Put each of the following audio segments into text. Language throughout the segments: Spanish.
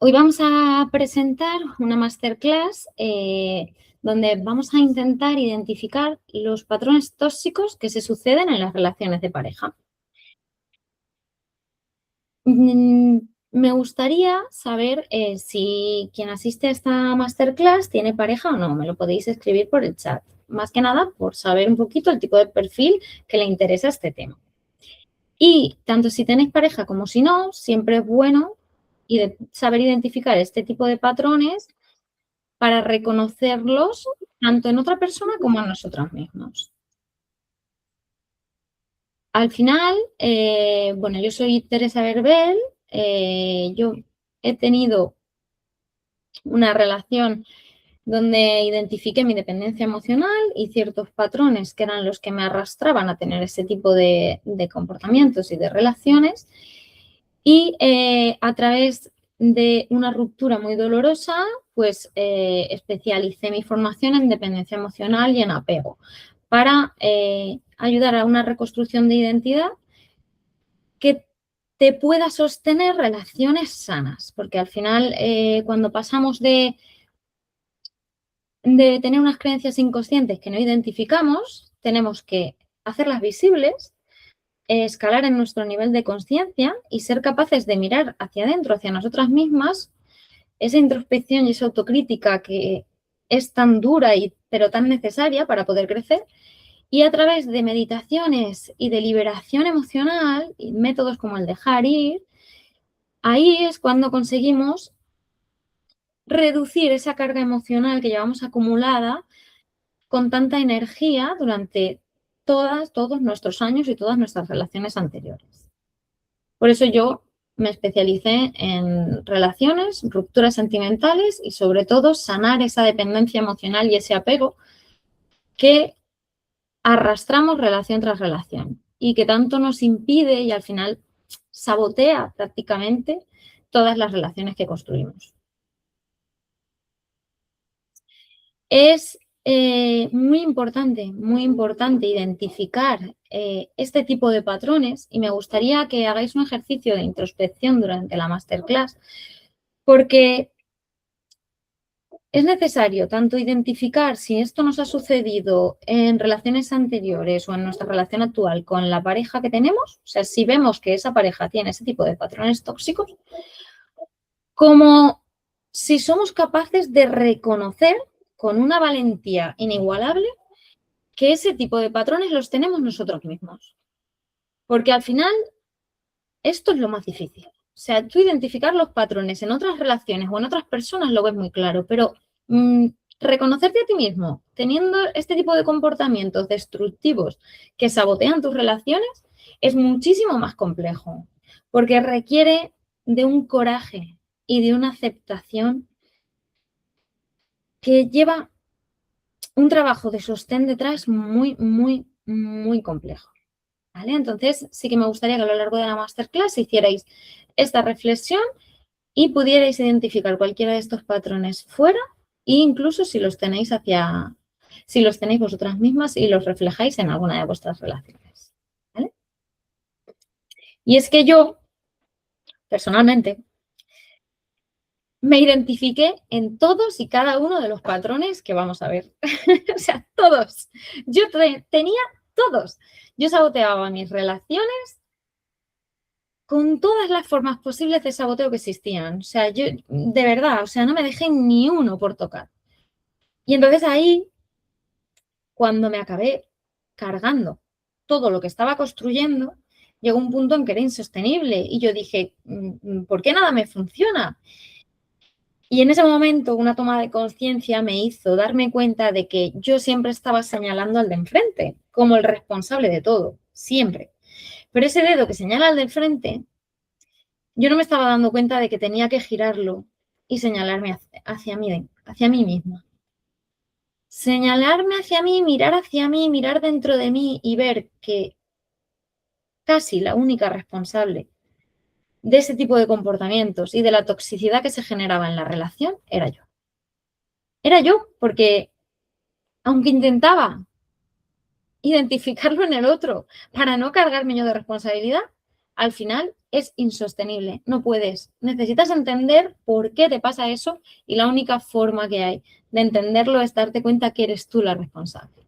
Hoy vamos a presentar una masterclass donde vamos a intentar identificar los patrones tóxicos que se suceden en las relaciones de pareja. Me gustaría saber si quien asiste a esta masterclass tiene pareja o no. Me lo podéis escribir por el chat. Más que nada por saber un poquito el tipo de perfil que le interesa este tema. Y tanto si tenéis pareja como si no, siempre es bueno saber identificar este tipo de patrones para reconocerlos tanto en otra persona como en nosotros mismos. Al final, bueno, yo soy Teresa Verbel, yo he tenido una relación donde identifiqué mi dependencia emocional y ciertos patrones que eran los que me arrastraban a tener ese tipo de comportamientos y de relaciones. Y a través de una ruptura muy dolorosa, pues especialicé mi formación en dependencia emocional y en apego para ayudar a una reconstrucción de identidad que te pueda sostener relaciones sanas, porque al final cuando pasamos de tener unas creencias inconscientes que no identificamos, tenemos que hacerlas visibles, escalar en nuestro nivel de conciencia y ser capaces de mirar hacia adentro, hacia nosotras mismas, esa introspección y esa autocrítica que es tan dura pero tan necesaria para poder crecer. Y a través de meditaciones y de liberación emocional y métodos como el dejar ir, ahí es cuando conseguimos reducir esa carga emocional que llevamos acumulada con tanta energía durante todos nuestros años y todas nuestras relaciones anteriores. Por eso yo me especialicé en relaciones, rupturas sentimentales y sobre todo sanar esa dependencia emocional y ese apego que arrastramos relación tras relación y que tanto nos impide y al final sabotea prácticamente todas las relaciones que construimos. Es muy importante identificar este tipo de patrones y me gustaría que hagáis un ejercicio de introspección durante la masterclass porque es necesario tanto identificar si esto nos ha sucedido en relaciones anteriores o en nuestra relación actual con la pareja que tenemos, o sea, si vemos que esa pareja tiene ese tipo de patrones tóxicos, como si somos capaces de reconocer con una valentía inigualable que ese tipo de patrones los tenemos nosotros mismos. Porque al final esto es lo más difícil. O sea, tú identificar los patrones en otras relaciones o en otras personas lo ves muy claro, pero reconocerte a ti mismo teniendo este tipo de comportamientos destructivos que sabotean tus relaciones es muchísimo más complejo, porque requiere de un coraje y de una aceptación que lleva un trabajo de sostén detrás muy, muy, muy complejo. ¿Vale? Entonces, sí que me gustaría que a lo largo de la masterclass hicierais esta reflexión y pudierais identificar cualquiera de estos patrones fuera e incluso si los tenéis vosotras mismas y los reflejáis en alguna de vuestras relaciones. ¿Vale? Y es que yo, personalmente, me identifiqué en todos y cada uno de los patrones que vamos a ver. O sea, todos. Yo tenía todos. Yo saboteaba mis relaciones con todas las formas posibles de saboteo que existían. O sea, yo, de verdad, o sea, no me dejé ni uno por tocar. Y entonces ahí, cuando me acabé cargando todo lo que estaba construyendo, llegó un punto en que era insostenible. Y yo dije, ¿por qué nada me funciona? Y en ese momento una toma de conciencia me hizo darme cuenta de que yo siempre estaba señalando al de enfrente como el responsable de todo, siempre. Pero ese dedo que señala al de enfrente, yo no me estaba dando cuenta de que tenía que girarlo y señalarme hacia mí misma. Señalarme hacia mí, mirar dentro de mí y ver que casi la única responsable de ese tipo de comportamientos y de la toxicidad que se generaba en la relación era yo. Era yo, porque aunque intentaba identificarlo en el otro para no cargarme yo de responsabilidad, al final es insostenible, no puedes. Necesitas entender por qué te pasa eso y la única forma que hay de entenderlo es darte cuenta que eres tú la responsable.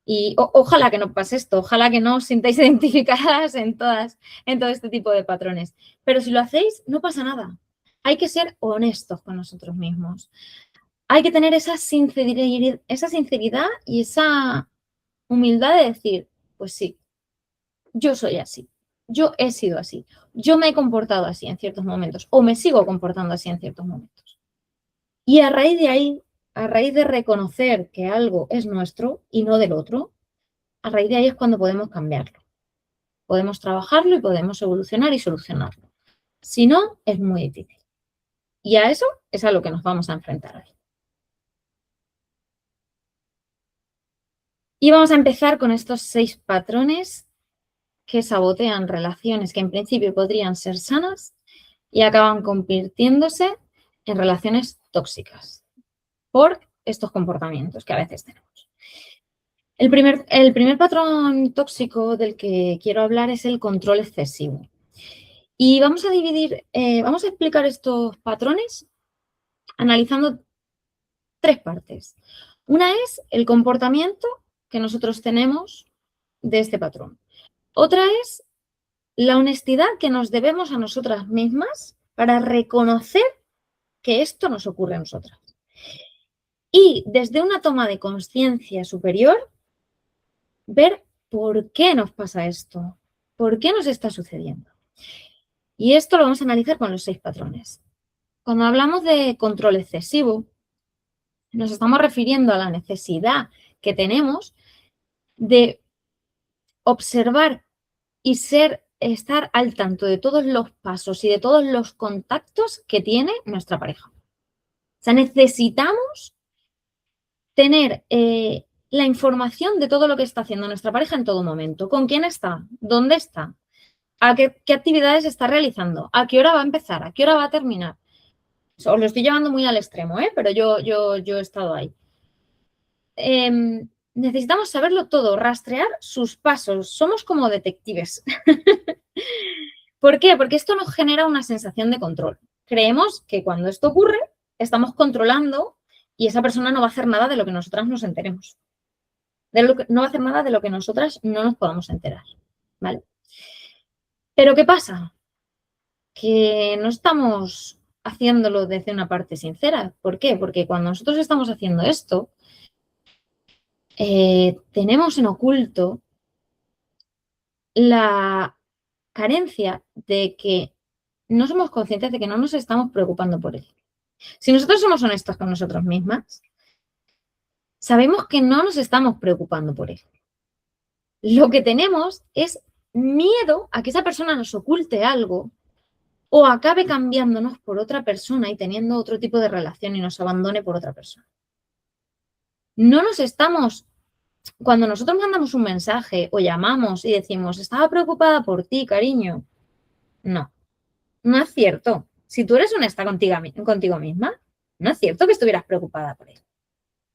Y ojalá que no pase esto, ojalá que no os sintáis identificadas en todo este tipo de patrones. Pero si lo hacéis, no pasa nada. Hay que ser honestos con nosotros mismos. Hay que tener esa sinceridad y esa humildad de decir, pues sí, yo soy así, yo he sido así, yo me he comportado así en ciertos momentos o me sigo comportando así en ciertos momentos. Y a raíz de ahí, a raíz de reconocer que algo es nuestro y no del otro, a raíz de ahí es cuando podemos cambiarlo. Podemos trabajarlo y podemos evolucionar y solucionarlo. Si no, es muy difícil. Y a eso es a lo que nos vamos a enfrentar hoy. Y vamos a empezar con estos 6 patrones que sabotean relaciones que en principio podrían ser sanas y acaban convirtiéndose en relaciones tóxicas por estos comportamientos que a veces tenemos. El primer patrón tóxico del que quiero hablar es el control excesivo. Y vamos a explicar estos patrones analizando 3 partes. Una es el comportamiento que nosotros tenemos de este patrón. Otra es la honestidad que nos debemos a nosotras mismas para reconocer que esto nos ocurre a nosotras. Y desde una toma de conciencia superior, ver por qué nos pasa esto, por qué nos está sucediendo. Y esto lo vamos a analizar con los 6 patrones. Cuando hablamos de control excesivo, nos estamos refiriendo a la necesidad que tenemos de observar y estar al tanto de todos los pasos y de todos los contactos que tiene nuestra pareja. O sea, necesitamos tener la información de todo lo que está haciendo nuestra pareja en todo momento. ¿Con quién está? ¿Dónde está? ¿A qué actividades está realizando? ¿A qué hora va a empezar? ¿A qué hora va a terminar? Os lo estoy llevando muy al extremo, pero yo he estado ahí. Necesitamos saberlo todo, rastrear sus pasos. Somos como detectives. ¿Por qué? Porque esto nos genera una sensación de control. Creemos que cuando esto ocurre, estamos controlando y esa persona no va a hacer nada de lo que nosotras nos enteremos. No va a hacer nada de lo que nosotras no nos podamos enterar. ¿Vale? Pero ¿qué pasa? Que no estamos haciéndolo desde una parte sincera. ¿Por qué? Porque cuando nosotros estamos haciendo esto, tenemos en oculto la carencia de que no somos conscientes de que no nos estamos preocupando por él. Si nosotros somos honestos con nosotros mismas, sabemos que no nos estamos preocupando por él. Lo que tenemos es miedo a que esa persona nos oculte algo o acabe cambiándonos por otra persona y teniendo otro tipo de relación y nos abandone por otra persona. Cuando nosotros mandamos un mensaje o llamamos y decimos, estaba preocupada por ti, cariño, no es cierto. Si tú eres honesta contigo misma, no es cierto que estuvieras preocupada por él.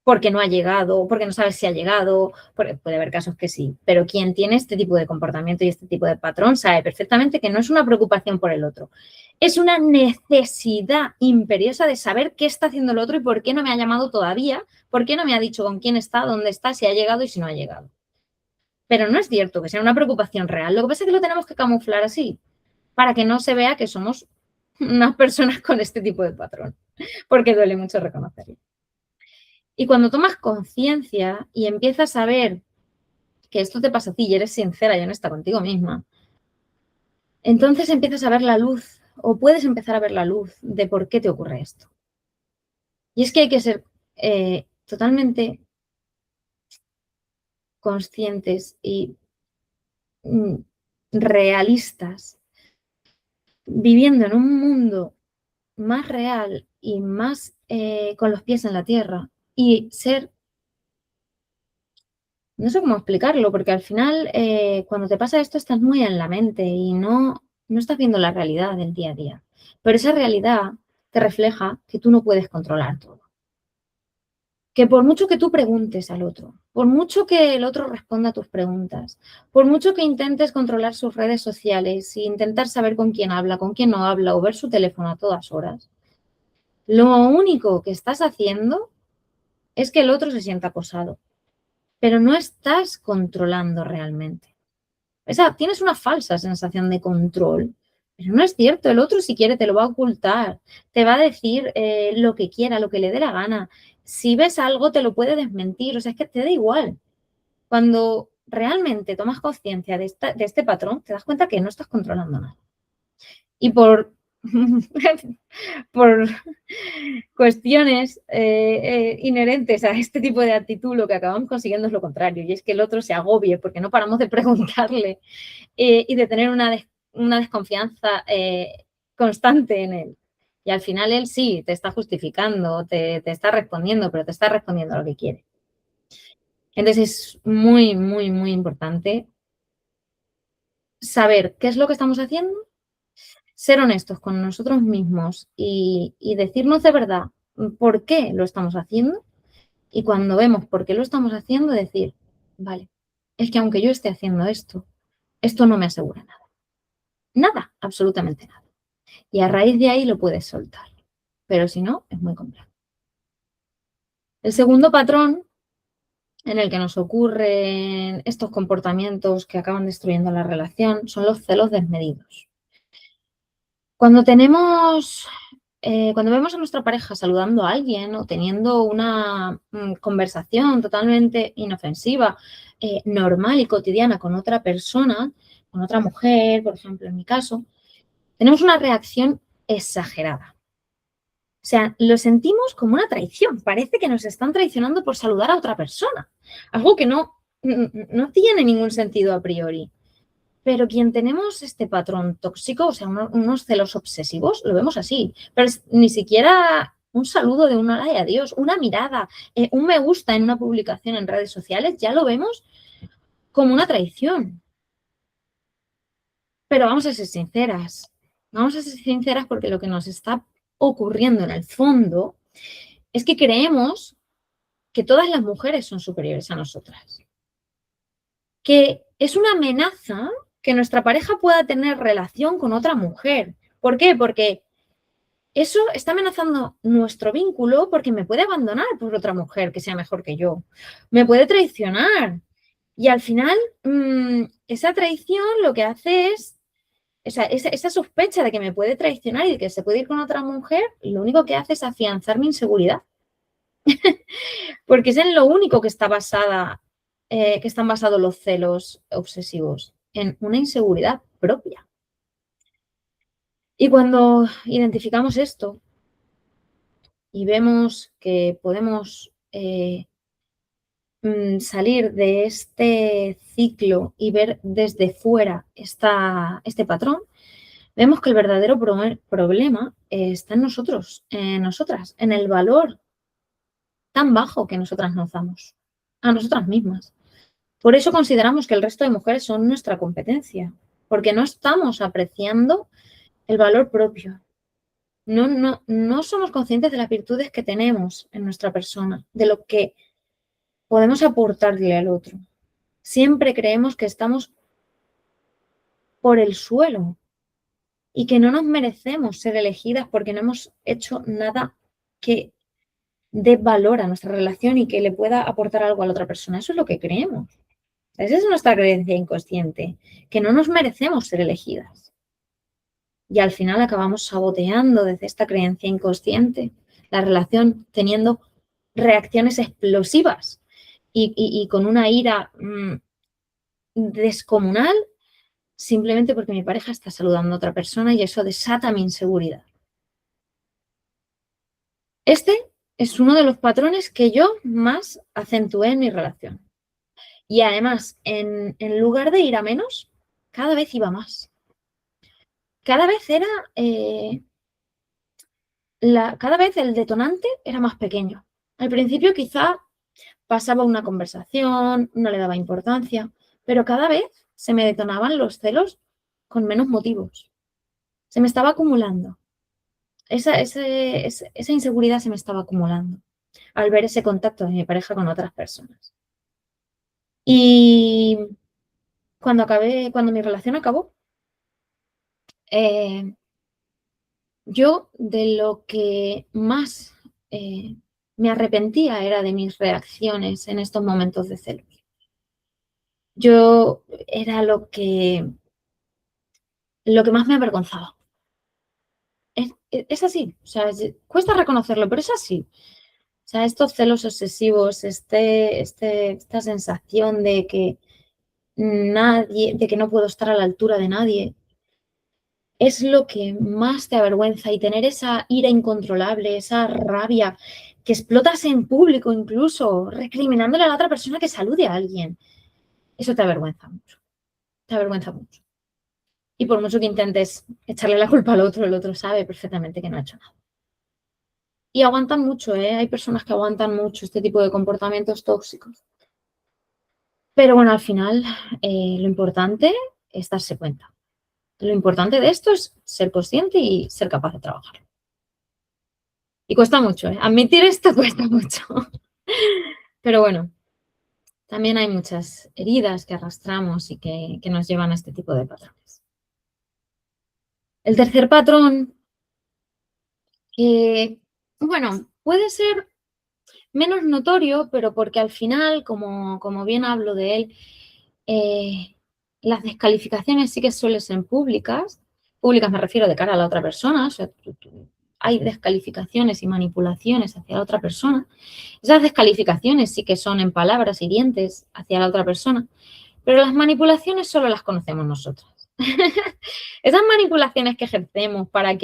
Porque no ha llegado, porque no sabes si ha llegado, porque puede haber casos que sí, pero quien tiene este tipo de comportamiento y este tipo de patrón sabe perfectamente que no es una preocupación por el otro, es una necesidad imperiosa de saber qué está haciendo el otro y por qué no me ha llamado todavía, por qué no me ha dicho con quién está, dónde está, si ha llegado y si no ha llegado. Pero no es cierto que sea una preocupación real, lo que pasa es que lo tenemos que camuflar así, para que no se vea que somos unas personas con este tipo de patrón, porque duele mucho reconocerlo. Y cuando tomas conciencia y empiezas a ver que esto te pasa a ti y eres sincera y honesta contigo misma, entonces empiezas a ver la luz o puedes empezar a ver la luz de por qué te ocurre esto. Y es que hay que ser totalmente conscientes y realistas, viviendo en un mundo más real y más con los pies en la tierra y ser. No sé cómo explicarlo, porque al final cuando te pasa esto estás muy en la mente y no estás viendo la realidad del día a día. Pero esa realidad te refleja que tú no puedes controlar todo. que por mucho que tú preguntes al otro, por mucho que el otro responda a tus preguntas, por mucho que intentes controlar sus redes sociales e intentar saber con quién habla, con quién no habla o ver su teléfono a todas horas, lo único que estás haciendo es que el otro se sienta acosado, pero no estás controlando realmente. Tienes una falsa sensación de control, pero no es cierto. El otro, si quiere, te lo va a ocultar, te va a decir lo que quiera, lo que le dé la gana. Si ves algo, te lo puede desmentir, o sea, es que te da igual. Cuando realmente tomas conciencia de este patrón, te das cuenta que no estás controlando nada. Y por, por cuestiones inherentes a este tipo de actitud, lo que acabamos consiguiendo es lo contrario, y es que el otro se agobie porque no paramos de preguntarle y de tener una desconfianza constante en él. Y al final él sí te está justificando, te está respondiendo, pero te está respondiendo a lo que quiere. Entonces es muy, muy, muy importante saber qué es lo que estamos haciendo, ser honestos con nosotros mismos y decirnos de verdad por qué lo estamos haciendo. Y cuando vemos por qué lo estamos haciendo, decir, vale, es que aunque yo esté haciendo esto no me asegura nada. Nada, absolutamente nada. Y a raíz de ahí lo puedes soltar. Pero si no, es muy complejo. El segundo patrón en el que nos ocurren estos comportamientos que acaban destruyendo la relación son los celos desmedidos. Cuando cuando vemos a nuestra pareja saludando a alguien o teniendo una conversación totalmente inofensiva, normal y cotidiana con otra persona, con otra mujer, por ejemplo, en mi caso, tenemos una reacción exagerada. O sea, lo sentimos como una traición. Parece que nos están traicionando por saludar a otra persona. Algo que no tiene ningún sentido a priori. Pero quien tenemos este patrón tóxico, o sea, unos celos obsesivos, lo vemos así. Pero ni siquiera un saludo de un hola y adiós, una mirada, un me gusta en una publicación en redes sociales, ya lo vemos como una traición. Pero vamos a ser sinceras. Vamos a ser sinceras porque lo que nos está ocurriendo en el fondo es que creemos que todas las mujeres son superiores a nosotras. Que es una amenaza que nuestra pareja pueda tener relación con otra mujer. ¿Por qué? Porque eso está amenazando nuestro vínculo porque me puede abandonar por otra mujer que sea mejor que yo. Me puede traicionar. Y al final, esa traición lo que hace es, esa sospecha de que me puede traicionar y de que se puede ir con otra mujer, lo único que hace es afianzar mi inseguridad. Porque es en lo único que están basados los celos obsesivos, en una inseguridad propia. Y cuando identificamos esto y vemos que podemos salir de este ciclo y ver desde fuera este patrón, vemos que el verdadero problema está en nosotros, en nosotras, en el valor tan bajo que nosotras nos damos a nosotras mismas. Por eso consideramos que el resto de mujeres son nuestra competencia, porque no estamos apreciando el valor propio. No somos conscientes de las virtudes que tenemos en nuestra persona, de lo que podemos aportarle al otro. Siempre creemos que estamos por el suelo y que no nos merecemos ser elegidas porque no hemos hecho nada que dé valor a nuestra relación y que le pueda aportar algo a la otra persona. Eso es lo que creemos. Esa es nuestra creencia inconsciente, que no nos merecemos ser elegidas. Y al final acabamos saboteando desde esta creencia inconsciente la relación, teniendo reacciones explosivas y con una ira descomunal simplemente porque mi pareja está saludando a otra persona y eso desata mi inseguridad. Este es uno de los patrones que yo más acentué en mi relación. Y además, en lugar de ir a menos, cada vez iba más. Cada vez cada vez el detonante era más pequeño. Al principio quizá pasaba una conversación, no le daba importancia, pero cada vez se me detonaban los celos con menos motivos. Se me estaba acumulando. Esa inseguridad se me estaba acumulando. al ver ese contacto de mi pareja con otras personas. Y cuando mi relación acabó, eh, yo de lo que más me arrepentía era de mis reacciones en estos momentos de celos. Yo era lo que más me avergonzaba. Es así, o sea, cuesta reconocerlo, pero es así. O sea, estos celos obsesivos, esta sensación de que no puedo estar a la altura de nadie, es lo que más te avergüenza, y tener esa ira incontrolable, esa rabia que explotas en público incluso, recriminándole a la otra persona que salude a alguien, eso te avergüenza mucho. Y por mucho que intentes echarle la culpa al otro, el otro sabe perfectamente que no ha hecho nada. Y aguantan mucho, ¿eh? Hay personas que aguantan mucho este tipo de comportamientos tóxicos. Pero bueno, al final lo importante es darse cuenta. Lo importante de esto es ser consciente y ser capaz de trabajar. Y cuesta mucho, ¿eh? Admitir esto cuesta mucho. Pero bueno, también hay muchas heridas que arrastramos y que nos llevan a este tipo de patrones. El tercer patrón, bueno, puede ser menos notorio, pero porque al final, como bien hablo de él, las descalificaciones sí que suelen ser públicas. Públicas me refiero de cara a la otra persona. O sea, hay descalificaciones y manipulaciones hacia la otra persona. Esas descalificaciones sí que son en palabras hirientes hacia la otra persona, pero las manipulaciones solo las conocemos nosotras. Esas manipulaciones que ejercemos para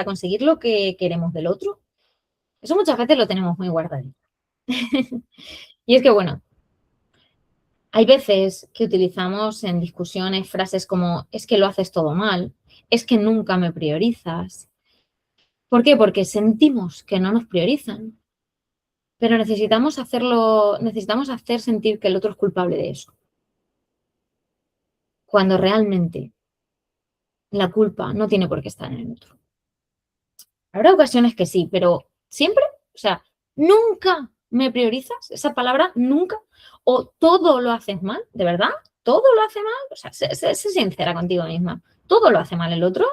conseguir lo que queremos del otro, eso muchas veces lo tenemos muy guardadito. Y es que, bueno, hay veces que utilizamos en discusiones frases como: es que lo haces todo mal, es que nunca me priorizas. ¿Por qué? Porque sentimos que no nos priorizan, pero necesitamos hacer sentir que el otro es culpable de eso, cuando realmente la culpa no tiene por qué estar en el otro. Habrá ocasiones que sí, pero siempre, o sea, nunca me priorizas, esa palabra nunca, o todo lo haces mal, ¿de verdad? ¿Todo lo hace mal? O sea, sé sincera contigo misma. ¿Todo lo hace mal el otro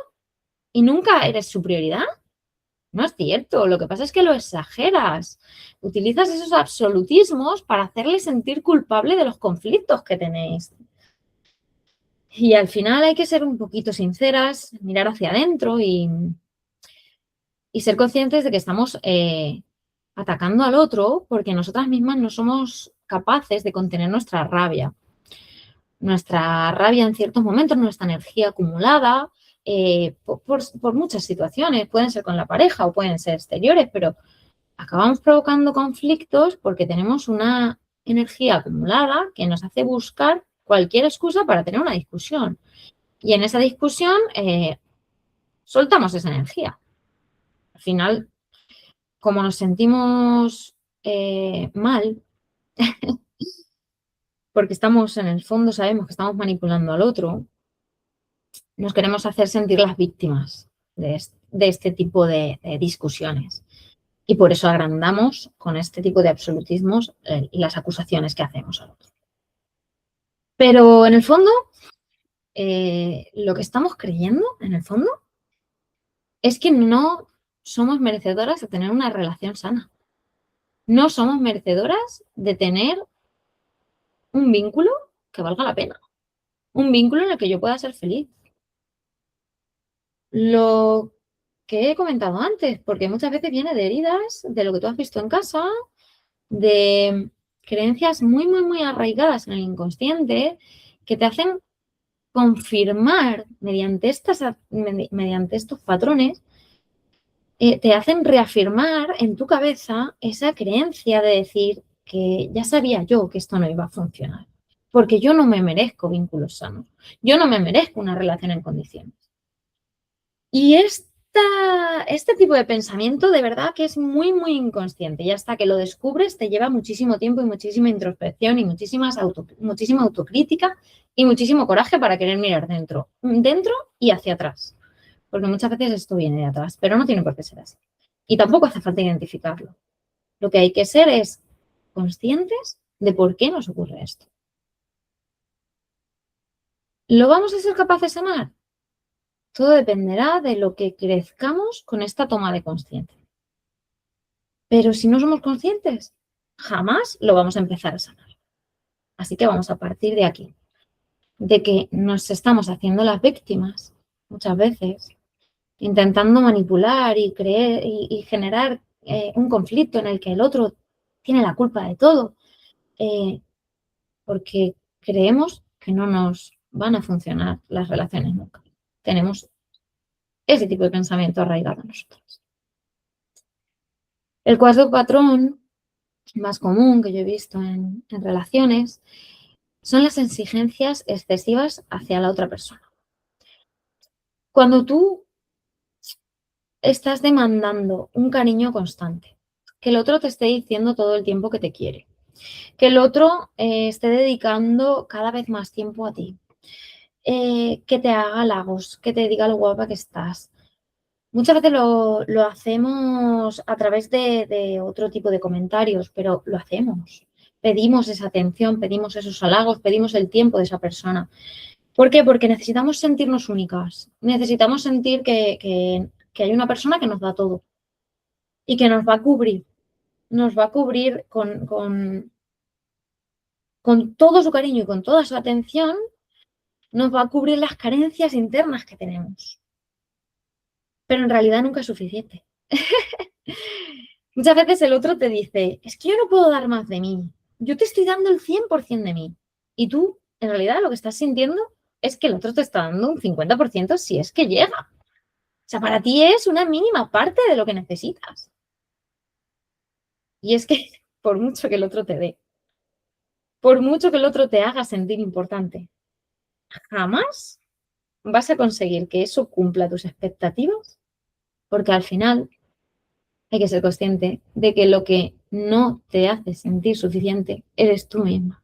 y nunca eres su prioridad? No es cierto, lo que pasa es que lo exageras. Utilizas esos absolutismos para hacerle sentir culpable de los conflictos que tenéis. Y al final hay que ser un poquito sinceras, mirar hacia adentro y ser conscientes de que estamos atacando al otro porque nosotras mismas no somos capaces de contener nuestra rabia. Nuestra rabia en ciertos momentos, nuestra energía acumulada, por muchas situaciones, pueden ser con la pareja o pueden ser exteriores, pero acabamos provocando conflictos porque tenemos una energía acumulada que nos hace buscar cualquier excusa para tener una discusión. Y en esa discusión soltamos esa energía. Al final, como nos sentimos mal, porque estamos en el fondo, sabemos que estamos manipulando al otro, nos queremos hacer sentir las víctimas de este tipo de discusiones. Y por eso agrandamos con este tipo de absolutismos las acusaciones que hacemos al otro. Pero en el fondo, lo que estamos creyendo, en el fondo, es que no somos merecedoras de tener una relación sana. No somos merecedoras de tener un vínculo que valga la pena. Un vínculo en el que yo pueda ser feliz. Lo que he comentado antes, porque muchas veces viene de heridas, de lo que tú has visto en casa, de creencias muy, muy, muy arraigadas en el inconsciente que te hacen confirmar mediante estos patrones, te hacen reafirmar en tu cabeza esa creencia de decir que ya sabía yo que esto no iba a funcionar, porque yo no me merezco vínculos sanos, yo no me merezco una relación en condiciones. Y este tipo de pensamiento de verdad que es muy, muy inconsciente, y hasta que lo descubres te lleva muchísimo tiempo y muchísima introspección y muchísima autocrítica y muchísimo coraje para querer mirar dentro y hacia atrás, porque muchas veces esto viene de atrás, pero no tiene por qué ser así. Y tampoco hace falta identificarlo. Lo que hay que ser es conscientes de por qué nos ocurre esto. ¿Lo vamos a ser capaces de sanar? Todo dependerá de lo que crezcamos con esta toma de conciencia. Pero si no somos conscientes, jamás lo vamos a empezar a sanar. Así que vamos a partir de aquí, de que nos estamos haciendo las víctimas muchas veces, intentando manipular y creer y generar un conflicto en el que el otro tiene la culpa de todo, porque creemos que no nos van a funcionar las relaciones nunca. Tenemos ese tipo de pensamiento arraigado en nosotros. El cuarto patrón más común que yo he visto en relaciones son las exigencias excesivas hacia la otra persona. Cuando tú estás demandando un cariño constante, que el otro te esté diciendo todo el tiempo que te quiere, que el otro esté dedicando cada vez más tiempo a ti, que te haga halagos, que te diga lo guapa que estás. Muchas veces lo hacemos a través de otro tipo de comentarios, pero lo hacemos. Pedimos esa atención, pedimos esos halagos, pedimos el tiempo de esa persona. ¿Por qué? Porque necesitamos sentirnos únicas. Necesitamos sentir que hay una persona que nos da todo y que nos va a cubrir. Nos va a cubrir con todo su cariño y con toda su atención, nos va a cubrir las carencias internas que tenemos. Pero en realidad nunca es suficiente. Muchas veces el otro te dice, es que yo no puedo dar más de mí. Yo te estoy dando el 100% de mí. Y tú, en realidad, lo que estás sintiendo es que el otro te está dando un 50% si es que llega. O sea, para ti es una mínima parte de lo que necesitas. Y es que por mucho que el otro te dé, por mucho que el otro te haga sentir importante, jamás vas a conseguir que eso cumpla tus expectativas, porque al final hay que ser consciente de que lo que no te hace sentir suficiente eres tú misma.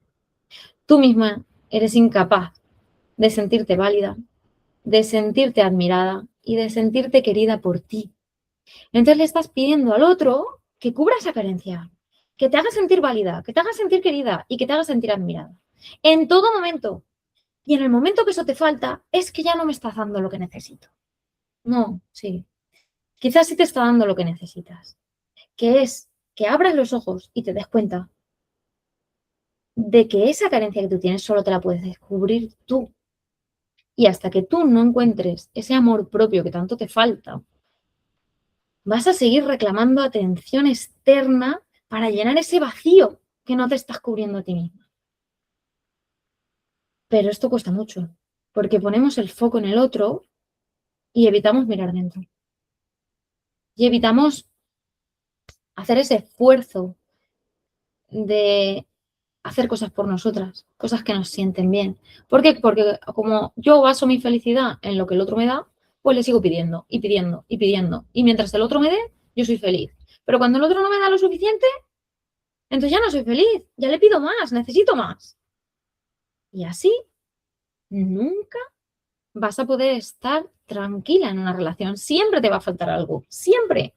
Tú misma eres incapaz de sentirte válida, de sentirte admirada y de sentirte querida por ti. Entonces le estás pidiendo al otro que cubra esa carencia, que te haga sentir válida, que te haga sentir querida y que te haga sentir admirada. En todo momento. Y en el momento que eso te falta, es que ya no me estás dando lo que necesito. No, sí. Quizás sí te está dando lo que necesitas, que es que abras los ojos y te des cuenta de que esa carencia que tú tienes solo te la puedes descubrir tú. Y hasta que tú no encuentres ese amor propio que tanto te falta, vas a seguir reclamando atención externa para llenar ese vacío que no te estás cubriendo a ti misma. Pero esto cuesta mucho, porque ponemos el foco en el otro y evitamos mirar dentro. Y evitamos hacer ese esfuerzo de hacer cosas por nosotras, cosas que nos sienten bien. ¿Por qué? Porque como yo baso mi felicidad en lo que el otro me da, pues le sigo pidiendo y pidiendo y pidiendo. Y mientras el otro me dé, yo soy feliz. Pero cuando el otro no me da lo suficiente, entonces ya no soy feliz, ya le pido más, necesito más. Y así nunca vas a poder estar tranquila en una relación. Siempre te va a faltar algo, siempre.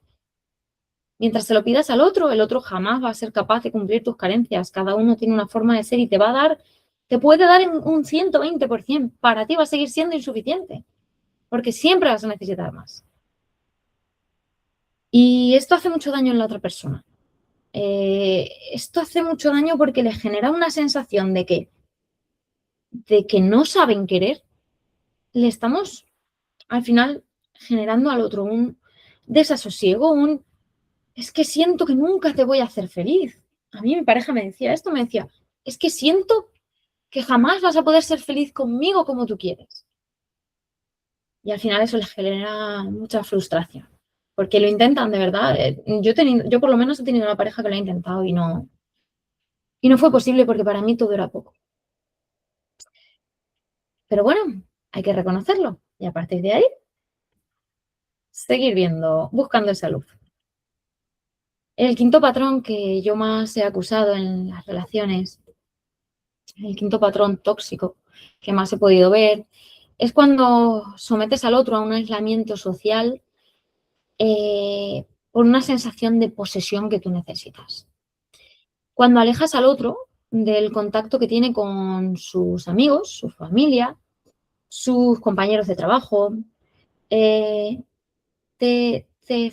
Mientras se lo pidas al otro, el otro jamás va a ser capaz de cumplir tus carencias. Cada uno tiene una forma de ser y te va a dar, te puede dar en un 120%. Para ti va a seguir siendo insuficiente, porque siempre vas a necesitar más. Y esto hace mucho daño en la otra persona. Esto hace mucho daño porque le genera una sensación de que no saben querer. Le estamos, al final, generando al otro un desasosiego, es que siento que nunca te voy a hacer feliz. A mí mi pareja me decía esto, me decía, es que siento que jamás vas a poder ser feliz conmigo como tú quieres. Y al final eso les genera mucha frustración, porque lo intentan de verdad. Yo por lo menos he tenido una pareja que lo ha intentado y no fue posible porque para mí todo era poco. Pero bueno, hay que reconocerlo y a partir de ahí seguir buscando esa luz. El quinto patrón que yo más he acusado en las relaciones, el quinto patrón tóxico que más he podido ver, es cuando sometes al otro a un aislamiento social por una sensación de posesión que tú necesitas. Cuando alejas al otro del contacto que tiene con sus amigos, su familia, sus compañeros de trabajo, te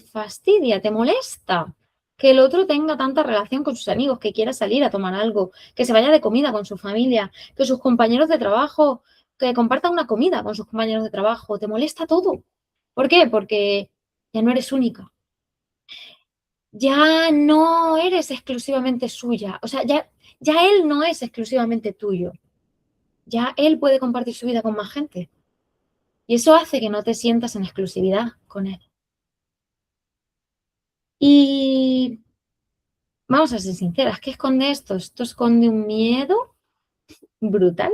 fastidia, te molesta que el otro tenga tanta relación con sus amigos, que quiera salir a tomar algo, que se vaya de comida con su familia, que sus compañeros de trabajo, que comparta una comida con sus compañeros de trabajo, te molesta todo. ¿Por qué? Porque ya no eres única. Ya no eres exclusivamente suya. O sea, ya él no es exclusivamente tuyo. Ya él puede compartir su vida con más gente. Y eso hace que no te sientas en exclusividad con él. Y vamos a ser sinceras, ¿qué esconde esto? Esto esconde un miedo brutal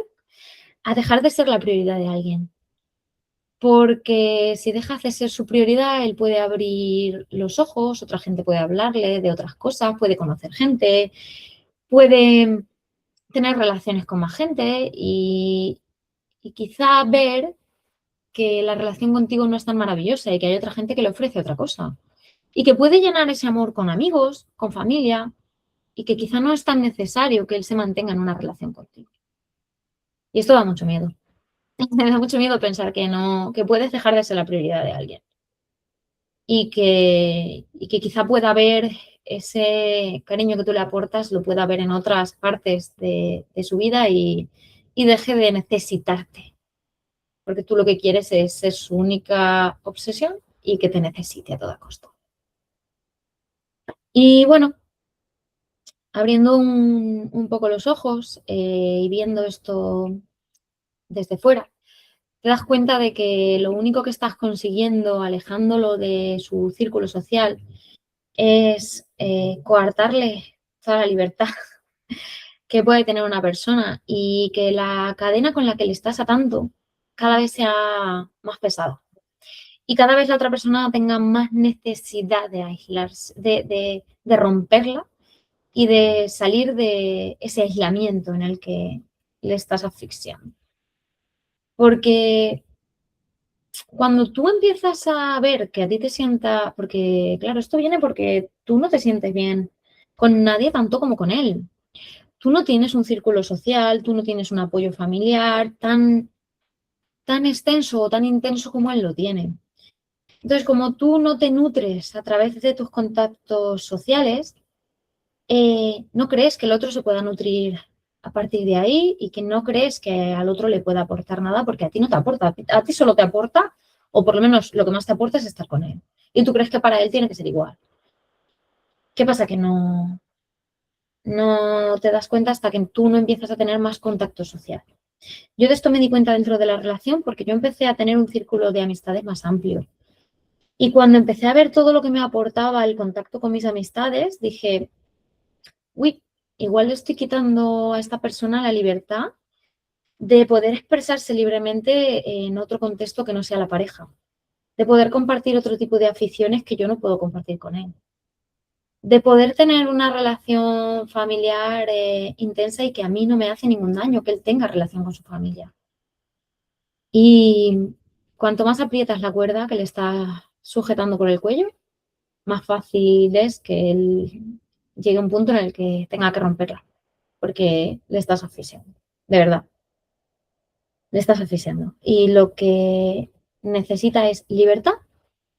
a dejar de ser la prioridad de alguien. Porque si dejas de ser su prioridad, él puede abrir los ojos, otra gente puede hablarle de otras cosas, puede conocer gente, puede tener relaciones con más gente y quizá ver que la relación contigo no es tan maravillosa y que hay otra gente que le ofrece otra cosa. Y que puede llenar ese amor con amigos, con familia, y que quizá no es tan necesario que él se mantenga en una relación contigo. Y esto da mucho miedo. Me da mucho miedo pensar que no, que puedes dejar de ser la prioridad de alguien. Y que quizá pueda haber ese cariño que tú le aportas, lo pueda ver en otras partes de su vida y deje de necesitarte. Porque tú lo que quieres es ser su única obsesión y que te necesite a toda costa. Y bueno, abriendo un poco los ojos y viendo esto desde fuera, te das cuenta de que lo único que estás consiguiendo, alejándolo de su círculo social, es coartarle toda la libertad que puede tener una persona y que la cadena con la que le estás atando cada vez sea más pesada. Y cada vez la otra persona tenga más necesidad de aislarse, de romperla y de salir de ese aislamiento en el que le estás asfixiando. Porque cuando tú empiezas a ver que a ti te sienta, porque claro, esto viene porque tú no te sientes bien con nadie tanto como con él. Tú no tienes un círculo social, tú no tienes un apoyo familiar tan extenso o tan intenso como él lo tiene. Entonces, como tú no te nutres a través de tus contactos sociales, no crees que el otro se pueda nutrir a partir de ahí y que no crees que al otro le pueda aportar nada porque a ti no te aporta, a ti solo te aporta, o por lo menos lo que más te aporta es estar con él. Y tú crees que para él tiene que ser igual. ¿Qué pasa? Que no te das cuenta hasta que tú no empiezas a tener más contacto social. Yo de esto me di cuenta dentro de la relación porque yo empecé a tener un círculo de amistades más amplio. Y cuando empecé a ver todo lo que me aportaba el contacto con mis amistades, dije, uy, igual le estoy quitando a esta persona la libertad de poder expresarse libremente en otro contexto que no sea la pareja, de poder compartir otro tipo de aficiones que yo no puedo compartir con él, de poder tener una relación familiar intensa y que a mí no me hace ningún daño que él tenga relación con su familia. Y cuanto más aprietas la cuerda que le estás sujetando por el cuello, más fácil es que él llegue a un punto en el que tenga que romperla, porque le estás asfixiando, de verdad, le estás asfixiando. Y lo que necesita es libertad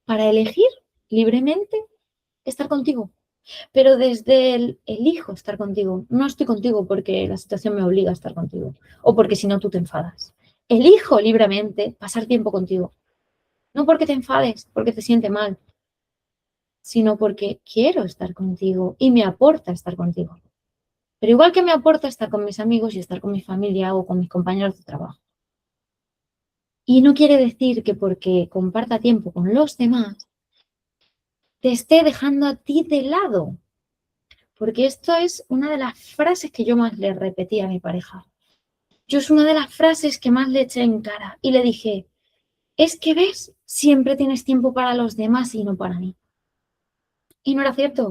para elegir libremente estar contigo, pero desde el elijo estar contigo. No estoy contigo porque la situación me obliga a estar contigo o porque si no tú te enfadas. Elijo libremente pasar tiempo contigo, no porque te enfades, porque te siente mal, sino porque quiero estar contigo y me aporta estar contigo. Pero igual que me aporta estar con mis amigos y estar con mi familia o con mis compañeros de trabajo. Y no quiere decir que porque comparta tiempo con los demás, te esté dejando a ti de lado. Porque esto es una de las frases que yo más le repetí a mi pareja. Yo es una de las frases que más le eché en cara. Y le dije, es que ves, siempre tienes tiempo para los demás y no para mí. Y no era cierto.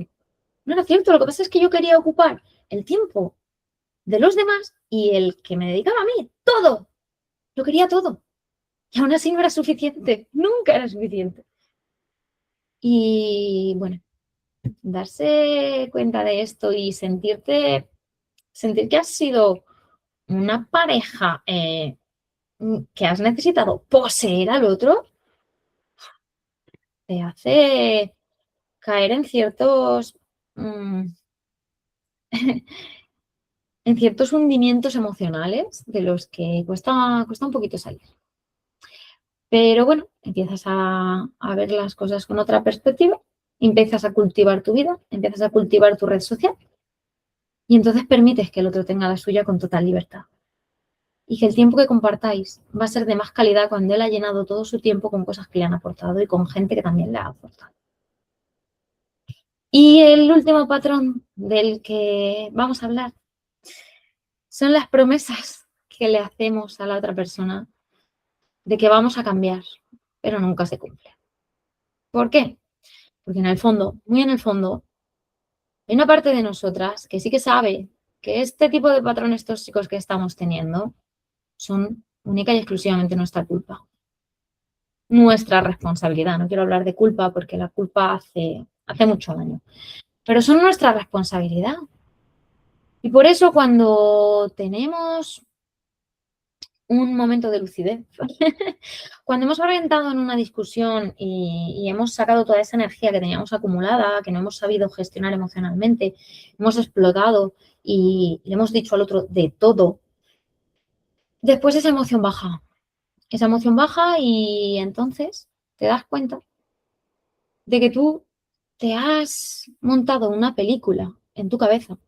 No era cierto. Lo que pasa es que yo quería ocupar el tiempo de los demás y el que me dedicaba a mí, todo. Lo quería todo. Y aún así no era suficiente. Nunca era suficiente. Y bueno, darse cuenta de esto y sentir que has sido una pareja que has necesitado poseer al otro, te hace caer en ciertos, mm, en ciertos hundimientos emocionales de los que cuesta un poquito salir. Pero bueno, empiezas a ver las cosas con otra perspectiva, empiezas a cultivar tu vida, empiezas a cultivar tu red social y entonces permites que el otro tenga la suya con total libertad. Y que el tiempo que compartáis va a ser de más calidad cuando él ha llenado todo su tiempo con cosas que le han aportado y con gente que también le ha aportado. Y el último patrón del que vamos a hablar son las promesas que le hacemos a la otra persona de que vamos a cambiar, pero nunca se cumple. ¿Por qué? Porque en el fondo, muy en el fondo, hay una parte de nosotras que sí que sabe que este tipo de patrones tóxicos que estamos teniendo son única y exclusivamente nuestra culpa. Nuestra responsabilidad. No quiero hablar de culpa porque la culpa hace mucho daño. Pero son nuestra responsabilidad. Y por eso cuando tenemos un momento de lucidez, cuando hemos orientado en una discusión y hemos sacado toda esa energía que teníamos acumulada, que no hemos sabido gestionar emocionalmente, hemos explotado y le hemos dicho al otro de todo, después esa emoción baja. Esa emoción baja y entonces te das cuenta de que tú te has montado una película en tu cabeza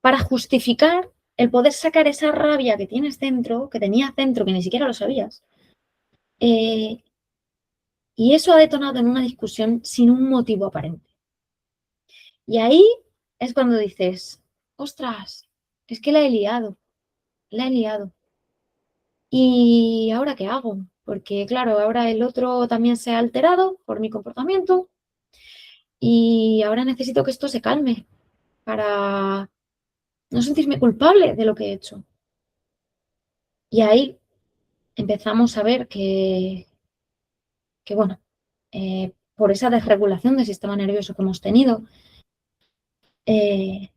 para justificar el poder sacar esa rabia que tienes dentro, que tenías dentro, que ni siquiera lo sabías. Y eso ha detonado en una discusión sin un motivo aparente. Y ahí es cuando dices, ostras, es que la he liado, la he liado. ¿Y ahora qué hago? Porque claro, ahora el otro también se ha alterado por mi comportamiento y ahora necesito que esto se calme para no sentirme culpable de lo que he hecho. Y ahí empezamos a ver que bueno, por esa desregulación del sistema nervioso que hemos tenido y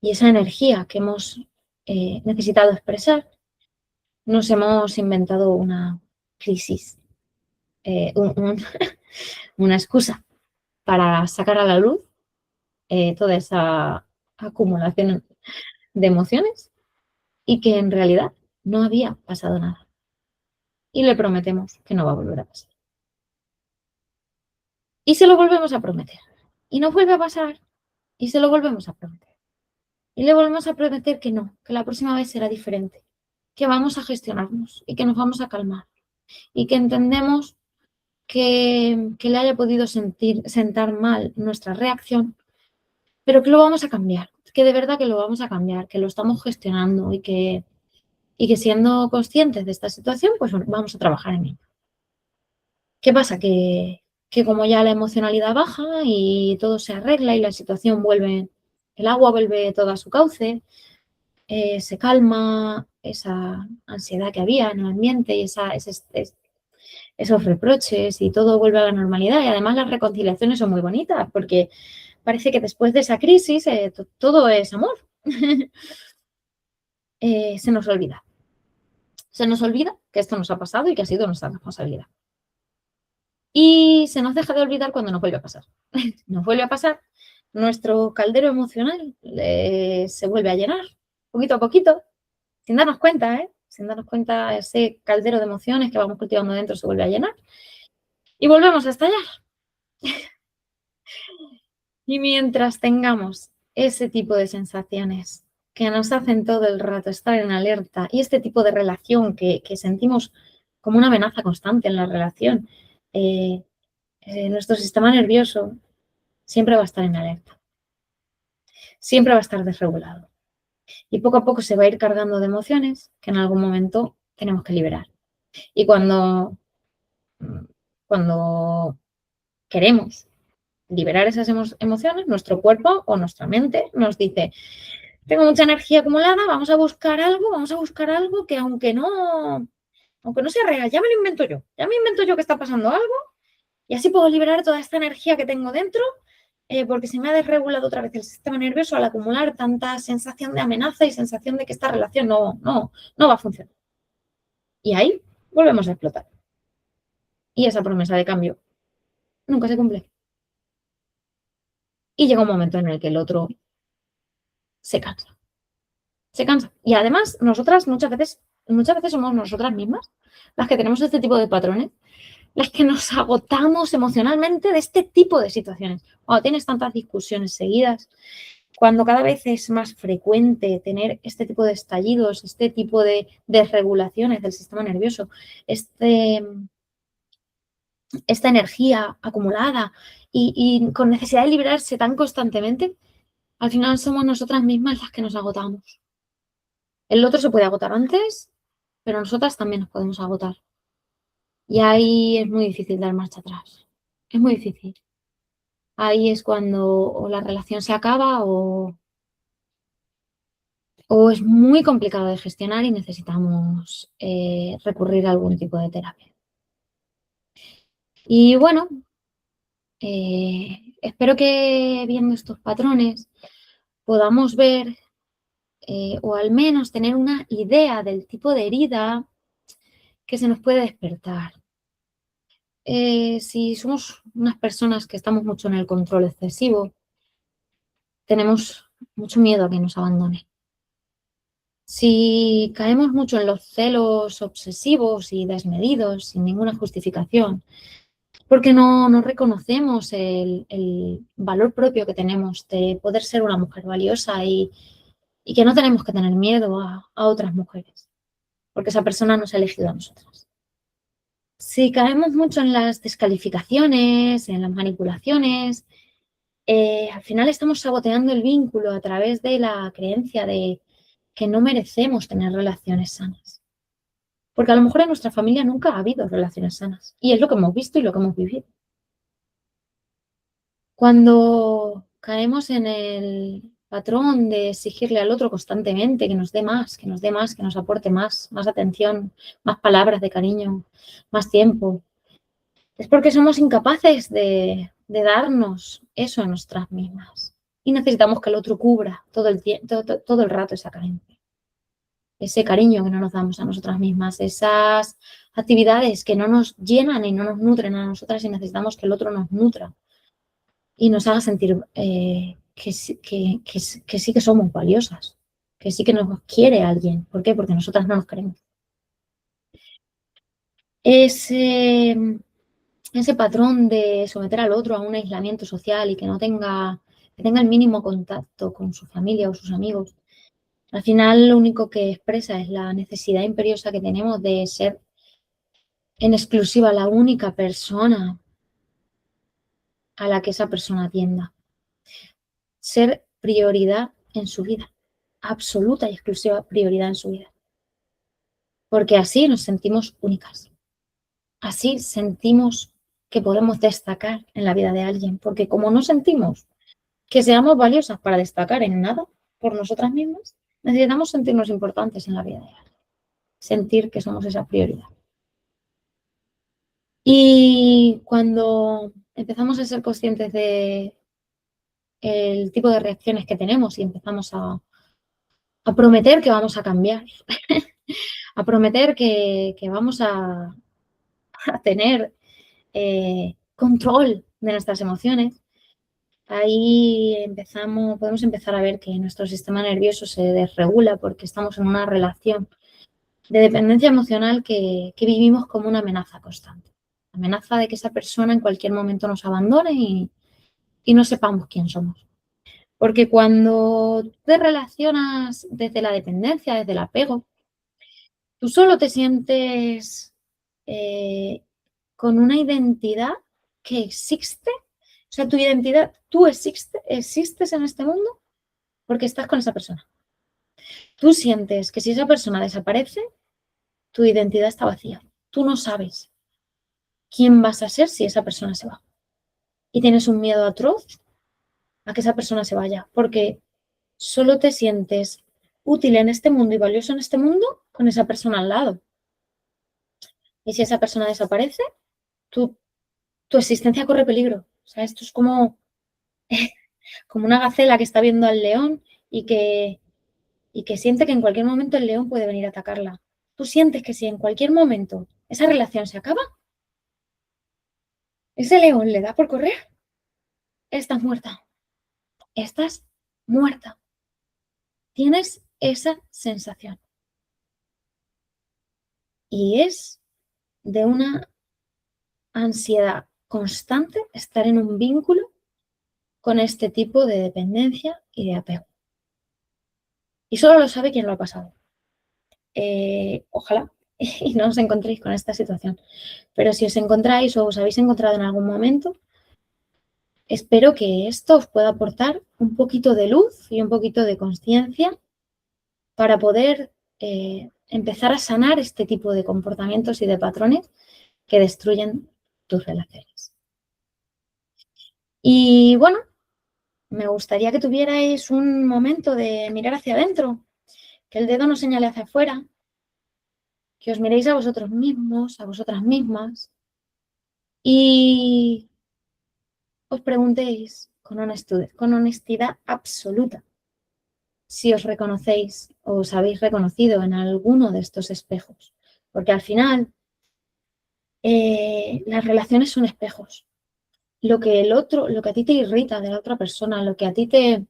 esa energía que hemos necesitado expresar, nos hemos inventado una crisis, una excusa para sacar a la luz toda esa acumulación de emociones y que en realidad no había pasado nada. Y le prometemos que no va a volver a pasar. Y se lo volvemos a prometer. Y no vuelve a pasar. Y se lo volvemos a prometer. Y le volvemos a prometer que no, que la próxima vez será diferente, que vamos a gestionarnos y que nos vamos a calmar. Y que entendemos que le haya podido sentar mal nuestra reacción, pero que lo vamos a cambiar, que de verdad que lo vamos a cambiar, que lo estamos gestionando y que siendo conscientes de esta situación, pues bueno, vamos a trabajar en ello. ¿Qué pasa? Que como ya la emocionalidad baja y todo se arregla y la situación vuelve, el agua vuelve todo a su cauce, se calma esa ansiedad que había en el ambiente y esos reproches y todo vuelve a la normalidad. Y además las reconciliaciones son muy bonitas porque parece que después de esa crisis todo es amor. Se nos olvida. Se nos olvida que esto nos ha pasado y que ha sido nuestra responsabilidad. Y se nos deja de olvidar cuando nos vuelve a pasar. Nos vuelve a pasar, nuestro caldero emocional se vuelve a llenar, poquito a poquito, sin darnos cuenta, sin darnos cuenta, ese caldero de emociones que vamos cultivando dentro se vuelve a llenar y volvemos a estallar. Y mientras tengamos ese tipo de sensaciones que nos hacen todo el rato estar en alerta y este tipo de relación que sentimos como una amenaza constante en la relación, nuestro sistema nervioso siempre va a estar en alerta, siempre va a estar desregulado. Y poco a poco se va a ir cargando de emociones que en algún momento tenemos que liberar. Y cuando queremos liberar esas emociones, nuestro cuerpo o nuestra mente nos dice, tengo mucha energía acumulada, vamos a buscar algo que aunque no sea real, ya me lo invento yo que está pasando algo y así puedo liberar toda esta energía que tengo dentro porque se me ha desregulado otra vez el sistema nervioso al acumular tanta sensación de amenaza y sensación de que esta relación no va a funcionar. Y ahí volvemos a explotar. Y esa promesa de cambio nunca se cumple. Y llega un momento en el que el otro se cansa. Se cansa. Y además, nosotras muchas veces somos nosotras mismas las que tenemos este tipo de patrones, las que nos agotamos emocionalmente de este tipo de situaciones. Cuando tienes tantas discusiones seguidas, cuando cada vez es más frecuente tener este tipo de estallidos, este tipo de desregulaciones del sistema nervioso, esta energía acumulada y con necesidad de liberarse tan constantemente, al final somos nosotras mismas las que nos agotamos. El otro se puede agotar antes, pero nosotras también nos podemos agotar. Y ahí es muy difícil dar marcha atrás. Es muy difícil. Ahí es cuando o la relación se acaba o es muy complicado de gestionar y necesitamos recurrir a algún tipo de terapia. Y bueno, espero que viendo estos patrones podamos ver o al menos tener una idea del tipo de herida que se nos puede despertar. Si somos unas personas que estamos mucho en el control excesivo, tenemos mucho miedo a que nos abandone. Si caemos mucho en los celos obsesivos y desmedidos, sin ninguna justificación, porque no reconocemos el valor propio que tenemos de poder ser una mujer valiosa y que no tenemos que tener miedo a otras mujeres, porque esa persona nos ha elegido a nosotras. Si caemos mucho en las descalificaciones, en las manipulaciones, al final estamos saboteando el vínculo a través de la creencia de que no merecemos tener relaciones sanas. Porque a lo mejor en nuestra familia nunca ha habido relaciones sanas. Y es lo que hemos visto y lo que hemos vivido. Cuando caemos en el patrón de exigirle al otro constantemente que nos dé más, que nos dé más, que nos aporte más atención, más palabras de cariño, más tiempo, es porque somos incapaces de darnos eso a nosotras mismas. Y necesitamos que el otro cubra todo el rato esa carencia. Ese cariño que no nos damos a nosotras mismas, esas actividades que no nos llenan y no nos nutren a nosotras y necesitamos que el otro nos nutra y nos haga sentir que sí que somos valiosas, que sí que nos quiere alguien. ¿Por qué? Porque nosotras no nos queremos. Ese patrón de someter al otro a un aislamiento social y que tenga el mínimo contacto con su familia o sus amigos, al final lo único que expresa es la necesidad imperiosa que tenemos de ser en exclusiva la única persona a la que esa persona atienda. Ser prioridad en su vida, absoluta y exclusiva prioridad en su vida. Porque así nos sentimos únicas. Así sentimos que podemos destacar en la vida de alguien. Porque como no sentimos que seamos valiosas para destacar en nada por nosotras mismas, necesitamos sentirnos importantes en la vida de alguien. Sentir que somos esa prioridad. Y cuando empezamos a ser conscientes de el tipo de reacciones que tenemos y empezamos a prometer que vamos a cambiar, a prometer que vamos a tener control de nuestras emociones, ahí podemos empezar a ver que nuestro sistema nervioso se desregula porque estamos en una relación de dependencia emocional que vivimos como una amenaza constante. Amenaza de que esa persona en cualquier momento nos abandone y no sepamos quién somos. Porque cuando te relacionas desde la dependencia, desde el apego, tú solo te sientes con una identidad que existe. O sea, tu identidad, tú existes en este mundo porque estás con esa persona. Tú sientes que si esa persona desaparece, tu identidad está vacía. Tú no sabes quién vas a ser si esa persona se va. Y tienes un miedo atroz a que esa persona se vaya, porque solo te sientes útil en este mundo y valioso en este mundo con esa persona al lado. Y si esa persona desaparece, tu existencia corre peligro. O sea, esto es como como una gacela que está viendo al león y que siente que en cualquier momento el león puede venir a atacarla. Tú sientes que si en cualquier momento esa relación se acaba, ese león le da por correr, estás muerta, estás muerta. Tienes esa sensación. Y es de una ansiedad constante estar en un vínculo con este tipo de dependencia y de apego. Y solo lo sabe quien lo ha pasado. Ojalá y no os encontréis con esta situación. Pero si os encontráis o os habéis encontrado en algún momento, espero que esto os pueda aportar un poquito de luz y un poquito de conciencia para poder empezar a sanar este tipo de comportamientos y de patrones que destruyen tus relaciones. Y bueno, me gustaría que tuvierais un momento de mirar hacia adentro, que el dedo no señale hacia afuera, que os miréis a vosotros mismos, a vosotras mismas y os preguntéis con honestidad absoluta si os reconocéis o os habéis reconocido en alguno de estos espejos. Porque al final las relaciones son espejos. Lo que el otro, lo que a ti te irrita de la otra persona, lo que a ti te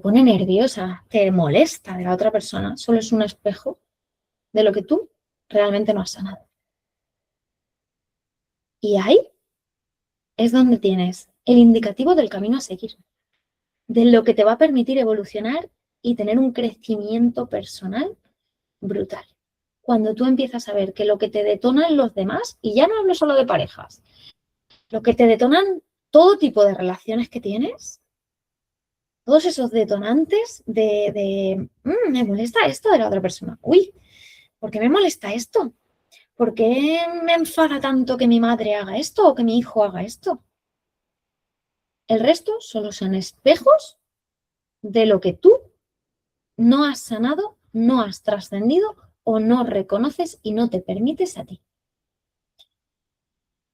pone nerviosa, te molesta de la otra persona, solo es un espejo de lo que tú realmente no has sanado. Y ahí es donde tienes el indicativo del camino a seguir, de lo que te va a permitir evolucionar y tener un crecimiento personal brutal. Cuando tú empiezas a ver que lo que te detonan los demás, y ya no hablo solo de parejas, lo que te detonan todo tipo de relaciones que tienes, todos esos detonantes me molesta esto de la otra persona. Uy, ¿por qué me molesta esto? ¿Por qué me enfada tanto que mi madre haga esto o que mi hijo haga esto? El resto solo son espejos de lo que tú no has sanado, no has trascendido o no reconoces y no te permites a ti.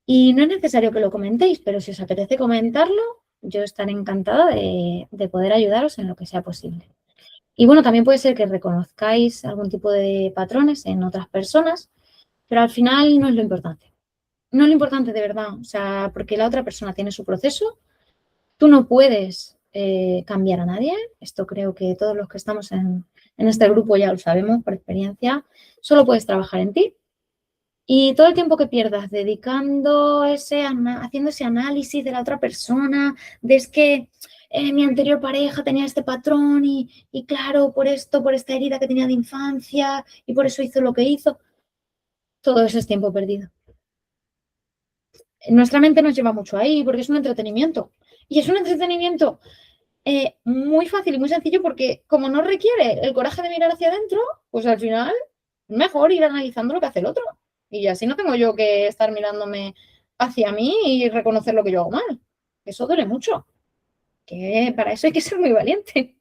Y no es necesario que lo comentéis, pero si os apetece comentarlo, yo estaré encantada de poder ayudaros en lo que sea posible. Y bueno, también puede ser que reconozcáis algún tipo de patrones en otras personas, pero al final no es lo importante. No es lo importante de verdad, o sea, porque la otra persona tiene su proceso. Tú no puedes cambiar a nadie. Esto creo que todos los que estamos en este grupo ya lo sabemos por experiencia. Solo puedes trabajar en ti. Y todo el tiempo que pierdas dedicando haciendo ese análisis de la otra persona, de es que mi anterior pareja tenía este patrón y claro, por esto, por esta herida que tenía de infancia y por eso hizo lo que hizo, todo eso es tiempo perdido. Nuestra mente nos lleva mucho ahí porque es un entretenimiento. Y es un entretenimiento muy fácil y muy sencillo porque como no requiere el coraje de mirar hacia adentro, pues al final es mejor ir analizando lo que hace el otro. Y así no tengo yo que estar mirándome hacia mí y reconocer lo que yo hago mal. Eso duele mucho. Que para eso hay que ser muy valiente.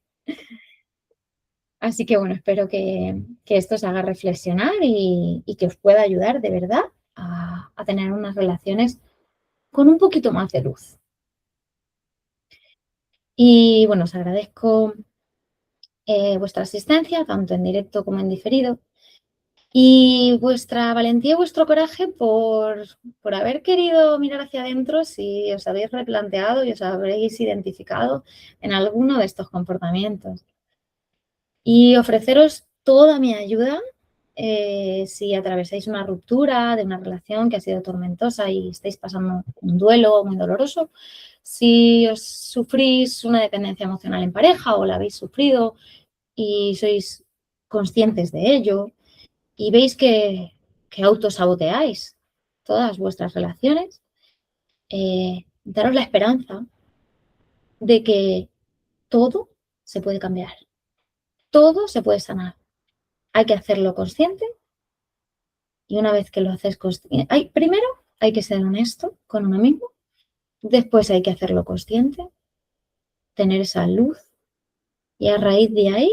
Así que bueno, espero que esto os haga reflexionar y que os pueda ayudar de verdad a tener unas relaciones con un poquito más de luz. Y bueno, os agradezco vuestra asistencia, tanto en directo como en diferido, y vuestra valentía y vuestro coraje por haber querido mirar hacia adentro si os habéis replanteado y os habréis identificado en alguno de estos comportamientos. Y ofreceros toda mi ayuda si atravesáis una ruptura de una relación que ha sido tormentosa y estáis pasando un duelo muy doloroso, si os sufrís una dependencia emocional en pareja o la habéis sufrido y sois conscientes de ello y veis que autosaboteáis todas vuestras relaciones, daros la esperanza de que todo se puede cambiar, todo se puede sanar. Hay que hacerlo consciente y una vez que lo haces consciente, primero hay que ser honesto con uno mismo, después hay que hacerlo consciente, tener esa luz y a raíz de ahí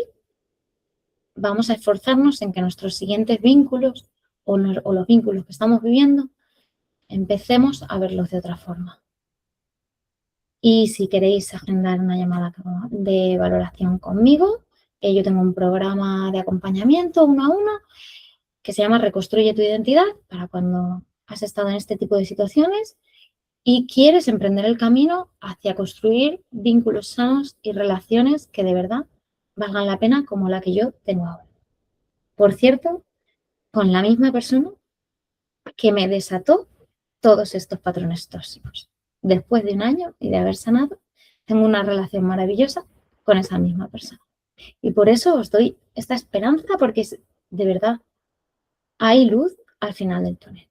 vamos a esforzarnos en que nuestros siguientes vínculos o los vínculos que estamos viviendo empecemos a verlos de otra forma. Y si queréis agendar una llamada de valoración conmigo, yo tengo un programa de acompañamiento 1 a 1 que se llama Reconstruye tu identidad para cuando has estado en este tipo de situaciones y quieres emprender el camino hacia construir vínculos sanos y relaciones que de verdad valgan la pena como la que yo tengo ahora. Por cierto, con la misma persona que me desató todos estos patrones tóxicos. Después de 1 año y de haber sanado, tengo una relación maravillosa con esa misma persona. Y por eso os doy esta esperanza, porque de verdad hay luz al final del túnel.